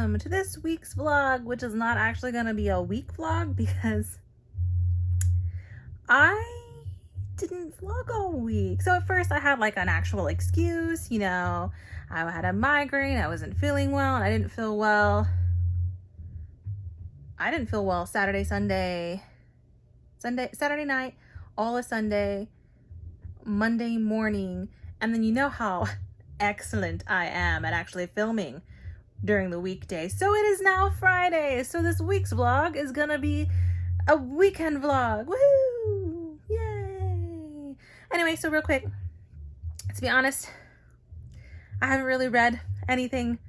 welcome to this week's vlog, which is not actually going to be a week vlog because I didn't vlog all week. So at first I had like an actual excuse, you know, I had a migraine, I wasn't feeling well, and I didn't feel well. Saturday night, all of Sunday, Monday morning, and then you know how excellent I am at actually filming during the weekday. So it is now Friday. So this week's vlog is gonna be a weekend vlog. Woohoo! Yay! Anyway, so real quick, to be honest, I haven't really read anything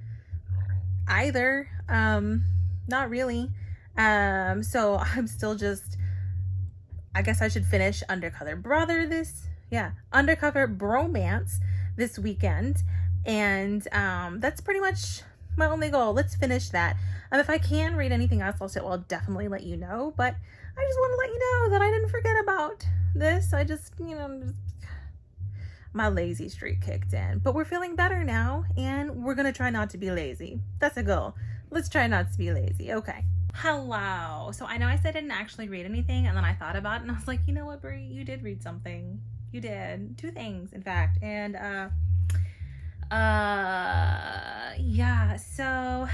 either. Not really. So I'm still just, I guess I should finish Undercover Bromance this weekend. And that's pretty much my only goal. Let's finish that. If I can read anything else, I'll definitely let you know. But I just want to let you know that I didn't forget about this. I just, my lazy streak kicked in. But we're feeling better now, and we're going to try not to be lazy. That's a goal. Let's try not to be lazy. Okay. Hello. So I know I said I didn't actually read anything, and then I thought about it, and I was like, you know what, Brie? You did read something. You did. 2 things, in fact. And, yeah, so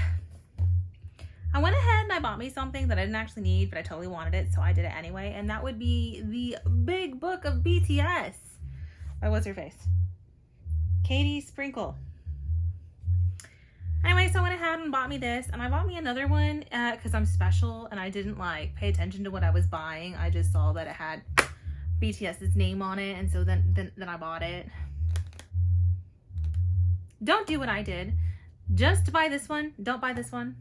I went ahead and I bought me something that I didn't actually need, but I totally wanted it, so I did it anyway, and that would be the Big Book of BTS by what's her face? Katie Sprinkle. Anyway, so I went ahead and bought me this, and I bought me another one because I'm special, and I didn't pay attention to what I was buying. I just saw that it had BTS's name on it, and so then I bought it. Don't do what I did. Just buy this one. Don't buy this one.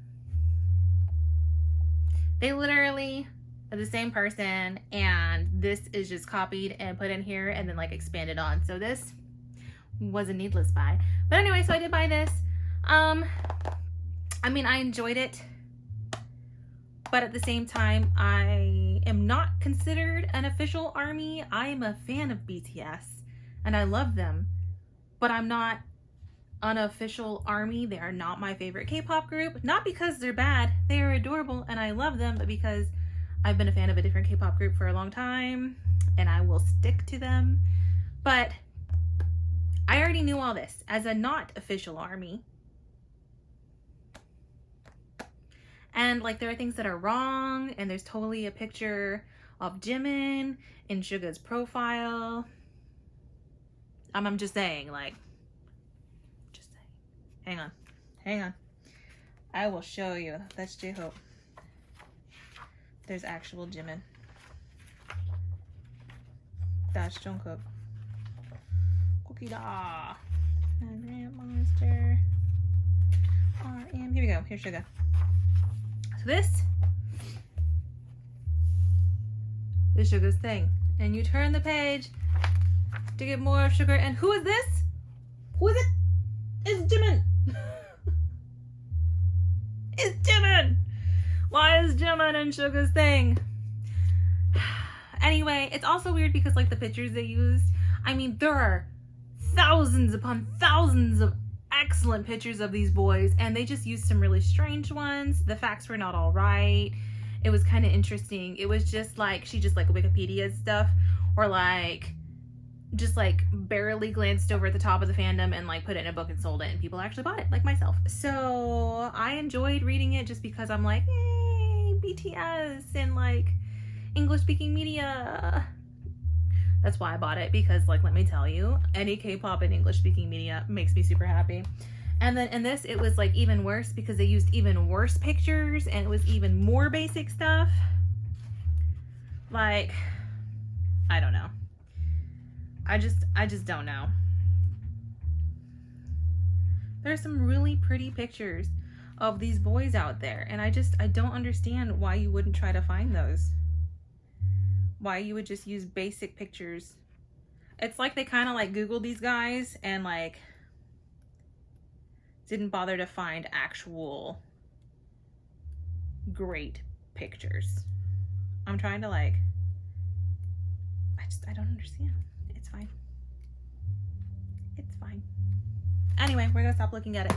They literally are the same person, and this is just copied and put in here and then expanded on. So this was a needless buy. But anyway, so I did buy this. I mean, I enjoyed it, but at the same time, I am not considered an official ARMY. I am a fan of BTS, and I love them, but I'm not unofficial ARMY. They are not my favorite K-pop group. Not because they're bad. They are adorable, and I love them, but because I've been a fan of a different K-pop group for a long time, and I will stick to them. But I already knew all this as a not official ARMY. And there are things that are wrong, and there's totally a picture of Jimin in Suga's profile. I'm just saying, hang on. I will show you. That's J-Hope. There's actual Jimin. That's Jungkook. Cookie Da. Grand Monster. RM. Here we go. Here's Suga. So this is Suga's thing. And you turn the page to get more of Sugar. And who is this? Who is it? It's Jimin. It's Jimin. Why is Jimin in Suga's thing? Anyway, it's also weird because the pictures they used, I mean, there are thousands upon thousands of excellent pictures of these boys, and they just used some really strange ones. The facts were not all right. It was kind of interesting. It was just she just Wikipedia stuff, or just barely glanced over at the top of the fandom and put it in a book and sold it, and people actually bought it, like myself. So I enjoyed reading it just because I'm hey, BTS and English speaking media. That's why I bought it, because let me tell you, any K-pop and English speaking media makes me super happy. And then in this, it was even worse because they used even worse pictures, and it was even more basic stuff. I don't know. I just don't know. There's some really pretty pictures of these boys out there, and I don't understand why you wouldn't try to find those. Why you would just use basic pictures. It's they kind of Googled these guys and didn't bother to find actual great pictures. I'm trying to I don't understand. It's fine. It's fine. Anyway, we're gonna stop looking at it.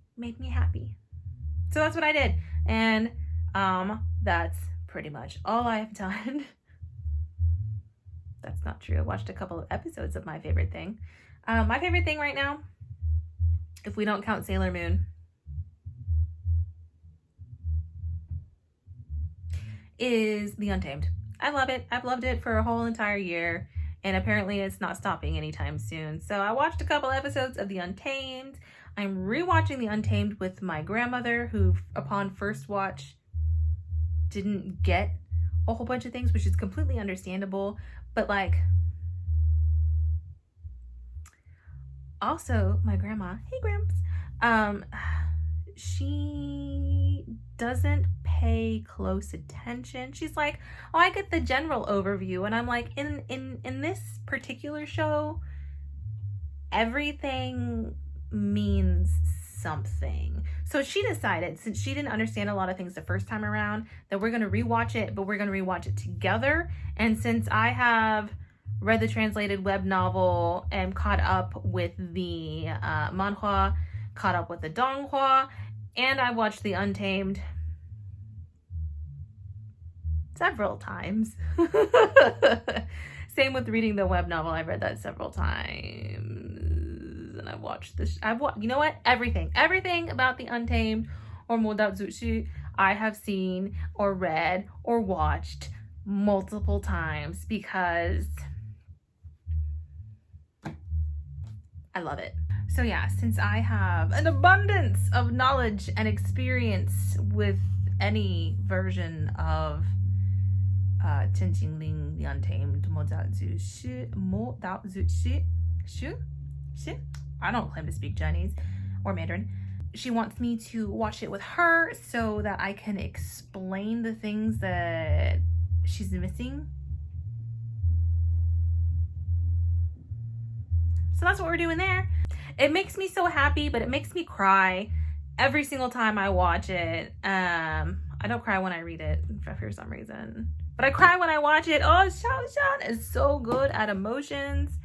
made me happy. So that's what I did. And that's pretty much all I've done. That's not true. I watched a couple of episodes of my favorite thing. My favorite thing right now, if we don't count Sailor Moon, is The Untamed. I love it. I've loved it for a whole entire year, and apparently it's not stopping anytime soon. So I watched a couple episodes of The Untamed. I'm rewatching The Untamed with my grandmother, who upon first watch didn't get a whole bunch of things, which is completely understandable. But like, also my grandma, hey Gramps, she doesn't pay close attention. She's like, oh, I get the general overview. And I'm like, in this particular show, everything means something. So she decided, since she didn't understand a lot of things the first time around, that we're going to rewatch it, but we're going to rewatch it together. And since I have read the translated web novel and caught up with the manhwa, caught up with the donghua, and I watched The Untamed several times. Same with reading the web novel. I've read that several times. And I've watched this. You know what? Everything about The Untamed or Modatsushi I have seen or read or watched multiple times because I love it. So yeah, since I have an abundance of knowledge and experience with any version of Chenjingling, The Untamed, I don't claim to speak Chinese or Mandarin. She wants me to watch it with her so that I can explain the things that she's missing. So that's what we're doing there. It makes me so happy, but it makes me cry every single time I watch it. I don't cry when I read it for some reason, but I cry when I watch it. Oh, Xiao is so good at emotions.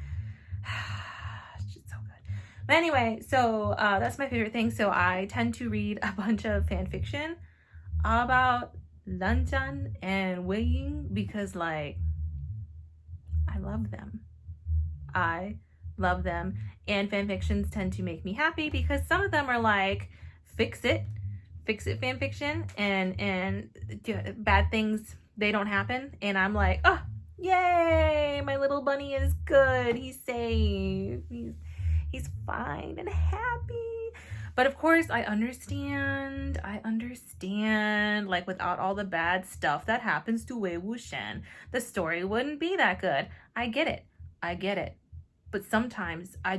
It's just so good. But anyway, so that's my favorite thing. So I tend to read a bunch of fan fiction about Lanchan and Wei Ying because, like, I love them. I love them, and fan fictions tend to make me happy because some of them are like fix it fan fiction, and bad things, they don't happen, and I'm like, oh yay, my little bunny is good, he's safe, he's fine and happy. But of course I understand, like, without all the bad stuff that happens to Wei Wuxian, the story wouldn't be that good. I get it. But sometimes I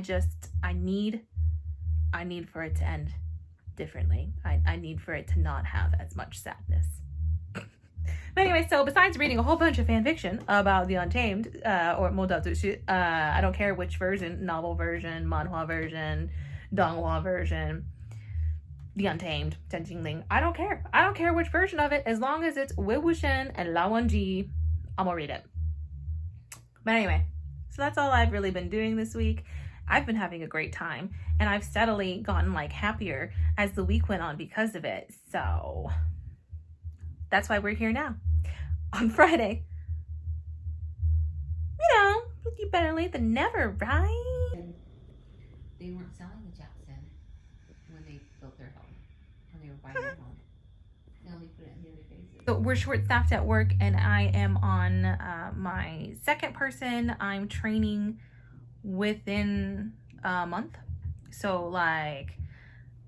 need for it to end differently. I need for it to not have as much sadness. But anyway, so besides reading a whole bunch of fan fiction about The Untamed, or Modatsushi, I don't care which version, novel version, manhwa version, donghua version, The Untamed, Chenjingling, I don't care. I don't care which version of it, as long as it's Wei Wuxian and Lao Wenji, I'm gonna read it. But anyway, so that's all I've really been doing this week. I've been having a great time, and I've steadily gotten like happier as the week went on because of it. So that's why we're here now on Friday. You know, you better late than never, right? They weren't selling the Jackson when they built their home, when they were buying their home. They only put it in the other faces. So we're short-staffed at work, and I am on my second person I'm training within a month. So like,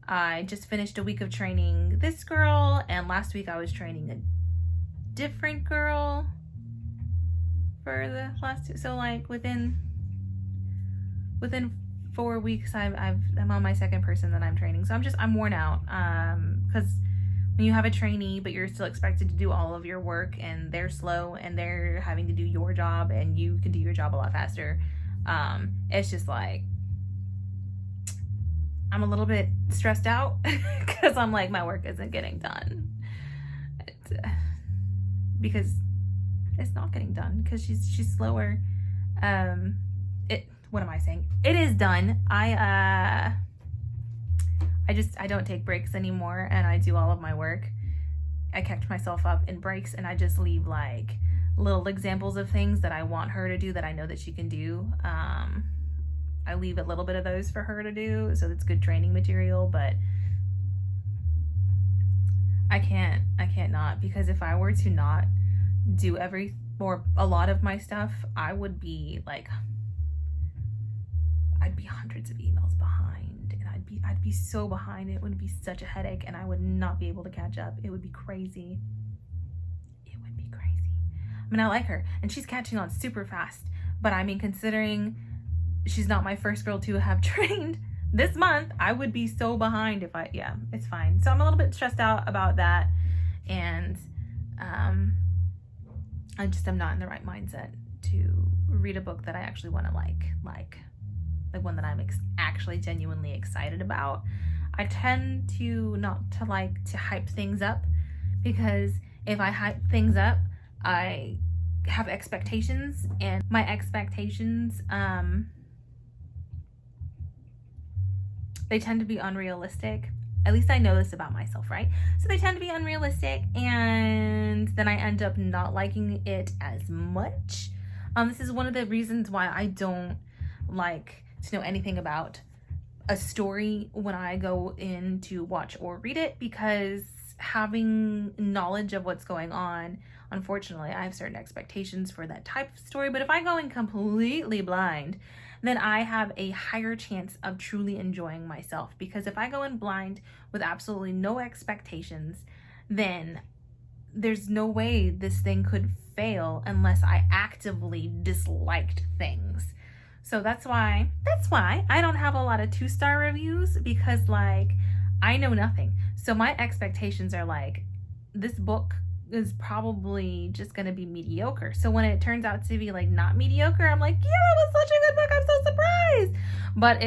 I just finished a week of training this girl, and last week I was training a different girl for the last two. So like within 4 weeks I'm on my second person that I'm training. So I'm worn out, because when you have a trainee but you're still expected to do all of your work, and they're slow and they're having to do your job and you can do your job a lot faster, it's just like I'm a little bit stressed out because I'm like, my work isn't getting done. Because it's not getting done because she's slower. What am I saying? It is done. I I don't take breaks anymore, and I do all of my work. I catch myself up in breaks, and I just leave like little examples of things that I want her to do that I know that she can do. I leave a little bit of those for her to do, so it's good training material, but I can't not, because if I were to not do a lot of my stuff, I would be like, I'd be hundreds of emails behind, and I'd be so behind. It would be such a headache, and I would not be able to catch up. It would be crazy. It would be crazy. I mean, I like her, and she's catching on super fast, but I mean, considering she's not my first girl to have trained this month, I would be so behind if yeah, it's fine. So I'm a little bit stressed out about that, and I just am not in the right mindset to read a book that I actually want to like one that I'm actually genuinely excited about. I tend to not to like to hype things up, because if I hype things up, I have expectations, and my expectations, they tend to be unrealistic. At least I know this about myself, right? So they tend to be unrealistic, and then I end up not liking it as much. This is one of the reasons why I don't like to know anything about a story when I go in to watch or read it, because having knowledge of what's going on, unfortunately, I have certain expectations for that type of story. But if I go in completely blind, then I have a higher chance of truly enjoying myself. Because if I go in blind with absolutely no expectations, then there's no way this thing could fail unless I actively disliked things. So that's why I don't have a lot of 2-star reviews, because like I know nothing. So my expectations are like, this book is probably just gonna be mediocre. So when it turns out to be like not mediocre, I'm like, yeah, that was such a good book, I'm so surprised. But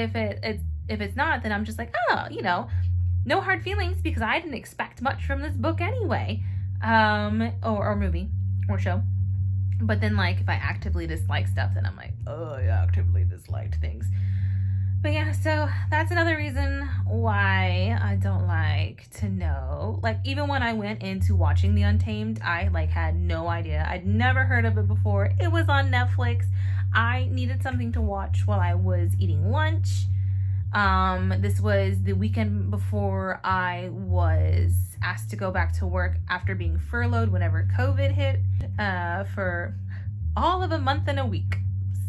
if it's not, then I'm just like, oh, no hard feelings, because I didn't expect much from this book anyway. Or movie or show. But then like if I actively dislike stuff, then I'm like, oh, I actively disliked things. But yeah, so that's another reason why I don't like to know. Like, even when I went into watching The Untamed, I like had no idea. I'd never heard of it before. It was on Netflix. I needed something to watch while I was eating lunch. This was the weekend before I was asked to go back to work after being furloughed whenever COVID hit, for all of a month and a week.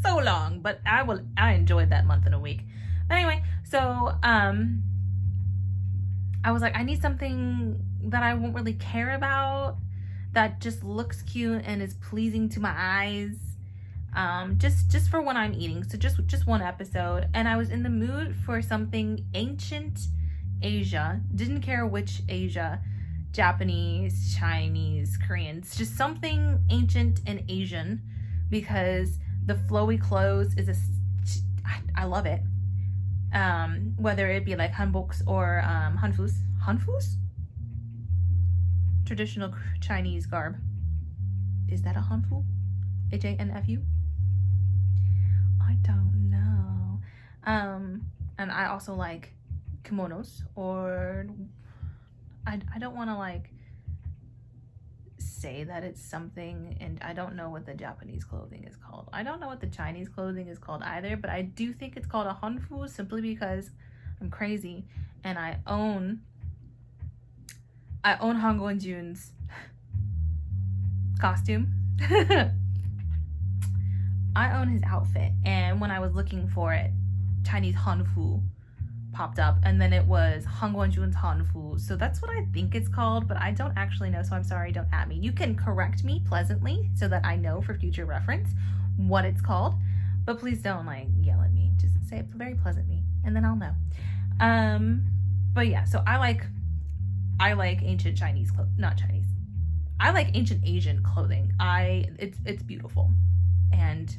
So long, but I enjoyed that month and a week. But anyway, so I was like, I need something that I won't really care about, that just looks cute and is pleasing to my eyes, just for when I'm eating. So just one episode, and I was in the mood for something ancient Asia. Didn't care which Asia, Japanese, Chinese, Koreans, just something ancient and Asian, because the flowy clothes is I love it. Whether it be like hanboks or hanfus, traditional Chinese garb. Is that a hanfu? HANFU? I don't know. And I also like kimonos, or I don't want to like say that it's something, and I don't know what the Japanese clothing is called. I don't know what the Chinese clothing is called either, but I do think it's called a hanfu, simply because I'm crazy and I own Han Guanjun's costume. I own his outfit, and when I was looking for it, Chinese hanfu popped up, and then it was Han Guanjun's hanfu. So that's what I think it's called, but I don't actually know, so I'm sorry, don't at me. You can correct me pleasantly so that I know for future reference what it's called, but please don't like yell at me. Just say it very pleasantly, and then I'll know. But yeah, so I like ancient Chinese not Chinese. I like ancient Asian clothing. It's beautiful, and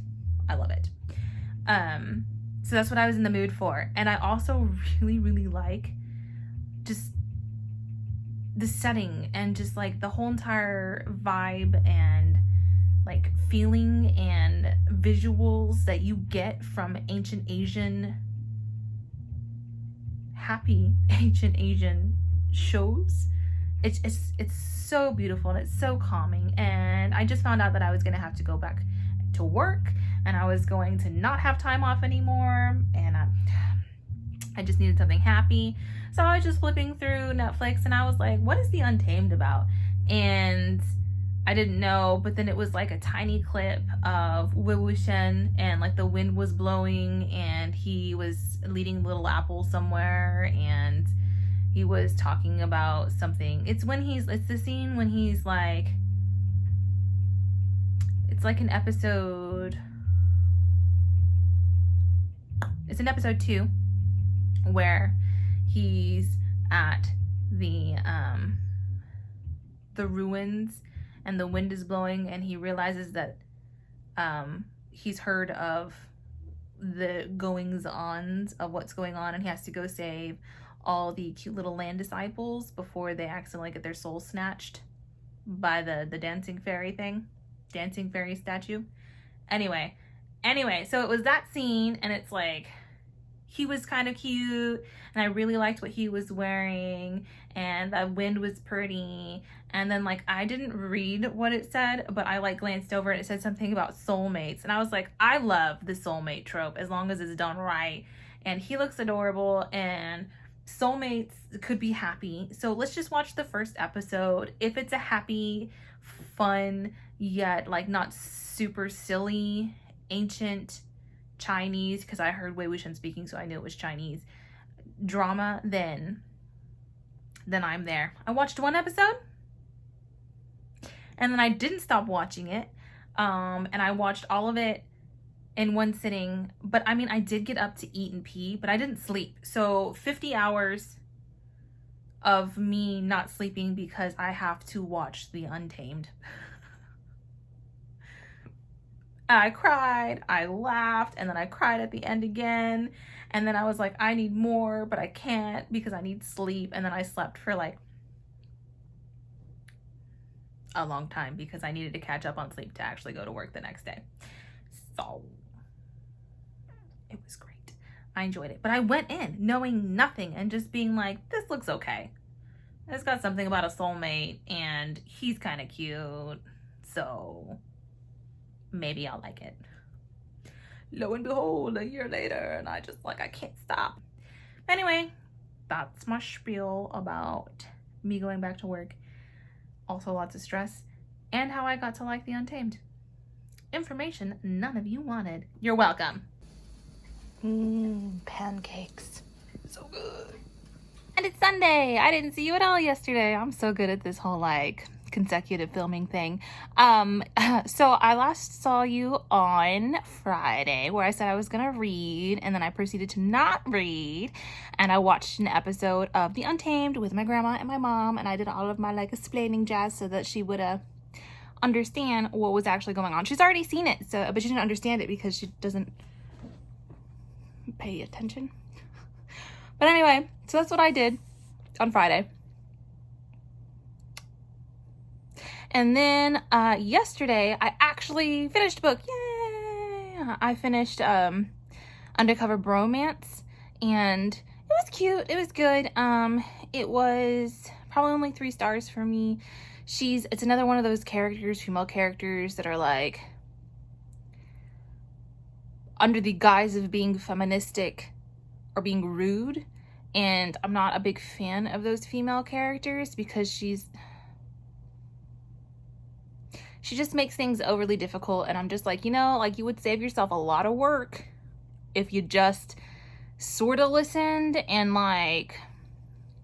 I love it. So that's what I was in the mood for. And I also really, really like just the setting and just like the whole entire vibe and like feeling and visuals that you get from ancient Asian happy ancient Asian shows. It's so beautiful and it's so calming. And I just found out that I was gonna have to go back to work and I was going to not have time off anymore, and I just needed something happy. So I was just flipping through Netflix and I was like, what is the Untamed about? And I didn't know, but then it was like a tiny clip of Wu Shen, and like the wind was blowing and he was leading Little Apple somewhere, and he was talking about something. It's the scene when he's like, it's like an episode, it's in episode 2 where he's at the ruins and the wind is blowing, and he realizes that he's heard of the goings-ons of what's going on, and he has to go save all the cute little land disciples before they accidentally get their souls snatched by the dancing fairy statue. Anyway, so it was that scene, and it's like, he was kind of cute, and I really liked what he was wearing, and the wind was pretty. And then like, I didn't read what it said, but I like glanced over and it said something about soulmates, and I was like, I love the soulmate trope as long as it's done right. And he looks adorable, and soulmates could be happy. So let's just watch the first episode. If it's a happy, fun, yet like not super silly ancient Chinese, because I heard Wei Wuxian speaking, so I knew it was Chinese drama, then I'm there. I watched one episode and then I didn't stop watching it, and I watched all of it in one sitting. But I mean, I did get up to eat and pee, but I didn't sleep. So 50 hours of me not sleeping because I have to watch The Untamed. I cried, I laughed, and then I cried at the end again. And then I was like, I need more, but I can't because I need sleep. And then I slept for like a long time because I needed to catch up on sleep to actually go to work the next day. So it was great. I enjoyed it. But I went in knowing nothing and just being like, this looks okay. It's got something about a soulmate and he's kind of cute. So maybe I'll like it. Lo and behold, a year later, and I can't stop. Anyway, that's my spiel about me going back to work. Also lots of stress, and how I got to like The Untamed. Information none of you wanted. You're welcome. Pancakes. So good. And it's Sunday. I didn't see you at all yesterday. I'm so good at this whole like consecutive filming thing. So I last saw you on Friday where I said I was gonna read, and then I proceeded to not read, and I watched an episode of The Untamed with my grandma and my mom, and I did all of my like explaining jazz so that she would understand what was actually going on. She's already seen it, so but she didn't understand it because she doesn't pay attention. But anyway, so that's what I did on Friday. And then yesterday, I actually finished a book. Yay! I finished Undercover Bromance, and it was cute. It was good. It was probably only 3 stars for me. It's another one of those characters, female characters, that are like under the guise of being feministic or being rude. And I'm not a big fan of those female characters because she just makes things overly difficult, and I'm just like, like you would save yourself a lot of work if you just sort of listened, and like,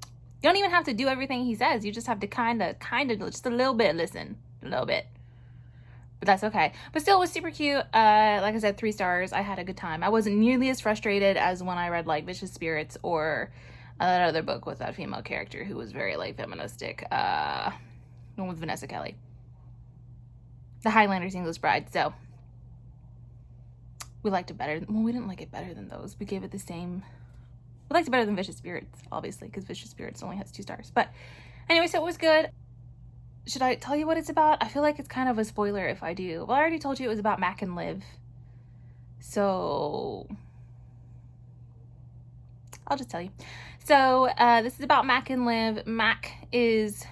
you don't even have to do everything he says. You just have to kind of just a little bit listen, a little bit. But that's okay. But still, it was super cute. Like I said, 3 stars. I had a good time. I wasn't nearly as frustrated as when I read like Vicious Spirits or that other book with that female character who was very like feministic. One with Vanessa Kelly. The Highlander's English Bride. So we liked it better. Well, we didn't like it better than those. We gave it the same. We liked it better than Vicious Spirits, obviously, because Vicious Spirits only has 2 stars. But anyway, so it was good. Should I tell you what it's about? I feel like it's kind of a spoiler if I do. Well, I already told you it was about Mac and Liv. So I'll just tell you. So this is about Mac and Liv. Mac is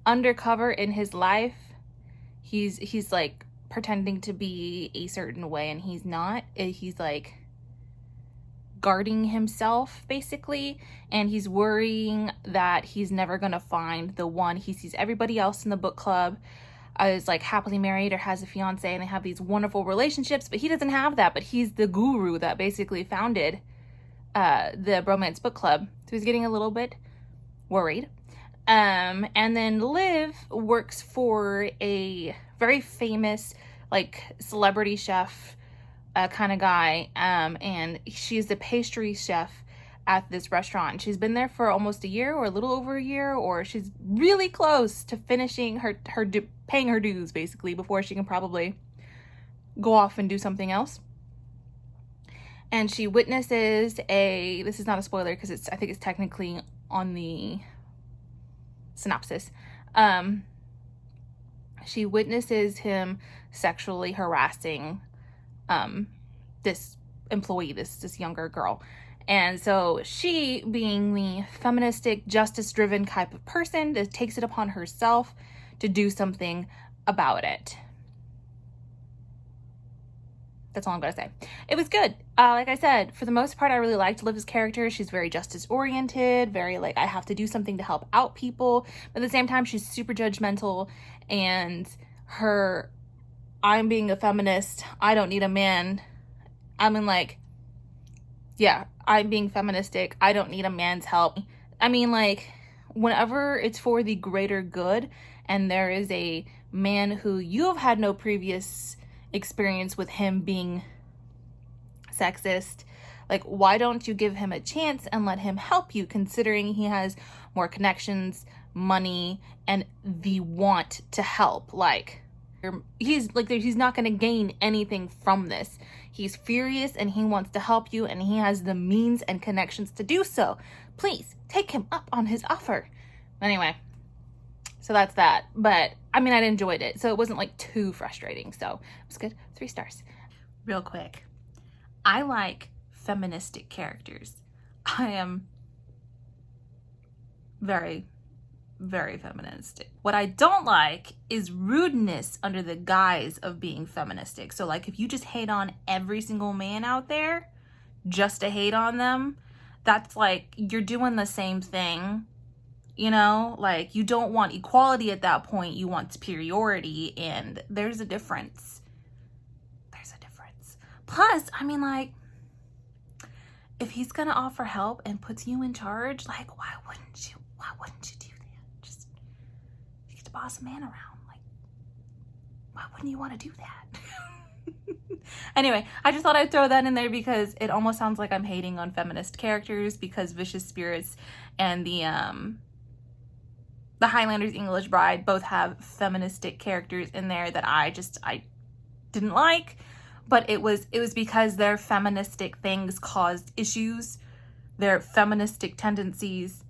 undercover in his life. He's like pretending to be a certain way and he's not. He's like guarding himself basically, and he's worrying that he's never gonna find the one. He sees everybody else in the book club is like happily married or has a fiance and they have these wonderful relationships, but he doesn't have that. But he's the guru that basically founded the romance book club, so he's getting a little bit worried. And then Liv works for a very famous like celebrity chef kind of guy, and she's the pastry chef at this restaurant. She's been there for almost a year or a little over a year, or she's really close to finishing her paying her dues basically before she can probably go off and do something else. And she witnesses this is not a spoiler because I think it's technically on the synopsis. She witnesses him sexually harassing this employee, this younger girl. And so she, being the feministic, justice-driven type of person, that takes it upon herself to do something about it. That's all I'm gonna say. It was good. Like I said, for the most part, I really liked Liv's character. She's very justice-oriented, very like, I have to do something to help out people. But at the same time, she's super judgmental, and I'm being a feminist, I don't need a man. I mean, like, yeah, I'm being feministic, I don't need a man's help. I mean, like, whenever it's for the greater good and there is a man who you have had no previous experience with him being sexist, like, why don't you give him a chance and let him help you, considering he has more connections, money, and the want to help? Like, he's not going to gain anything from this. He's furious and he wants to help you, and he has the means and connections to do so. Please take him up on his offer. Anyway, so that's that. But I mean, I enjoyed it, so it wasn't like too frustrating, so it was good. 3 stars. Real quick, I like feministic characters. I am very, very feministic. What I don't like is rudeness under the guise of being feministic. So like, if you just hate on every single man out there just to hate on them, that's like, you're doing the same thing, you know? Like, you don't want equality at that point, you want superiority, and there's a difference. There's a difference. Plus, I mean, like, if he's gonna offer help and puts you in charge, like, why wouldn't you do that? Just, you get to boss a man around. Like, why wouldn't you want to do that? Anyway, I just thought I'd throw that in there because it almost sounds like I'm hating on feminist characters, because Vicious Spirits and the Highlander's English Bride both have feministic characters in there that I didn't like. But it was because their feministic things caused issues. Their feministic tendencies,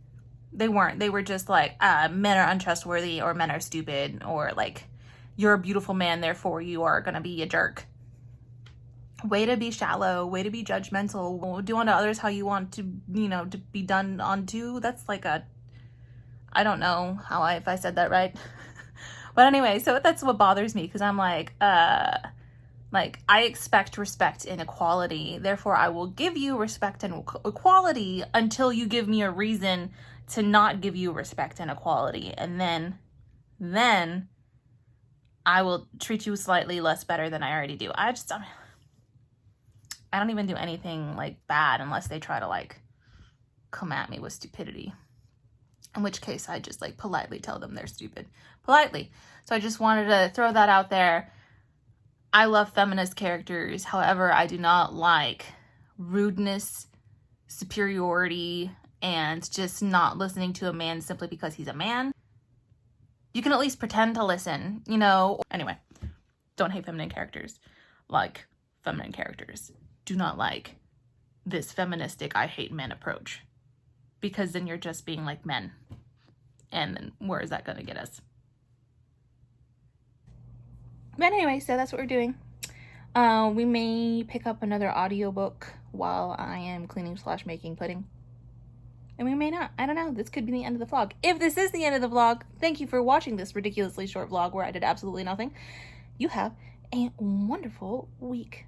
they were just like, men are untrustworthy, or men are stupid, or like, you're a beautiful man, therefore you are gonna be a jerk. Way to be shallow, way to be judgmental, do unto others how you want to, to be done unto. That's like I don't know if I said that right. But anyway, so that's what bothers me, because I'm like, I expect respect and equality, therefore I will give you respect and equality until you give me a reason to not give you respect and equality, and then I will treat you slightly less better than I already do. I don't even do anything like bad unless they try to like come at me with stupidity, in which case I just like politely tell them they're stupid. Politely. So I just wanted to throw that out there. I love feminist characters. However, I do not like rudeness, superiority, and just not listening to a man simply because he's a man. You can at least pretend to listen, Anyway, don't hate feminine characters. Like feminine characters. Do not like this feministic I hate men approach, because then you're just being like men. And then where is that going to get us? But anyway, so that's what we're doing. We may pick up another audiobook while I am cleaning / making pudding. And we may not. I don't know. This could be the end of the vlog. If this is the end of the vlog, thank you for watching this ridiculously short vlog where I did absolutely nothing. You have a wonderful week.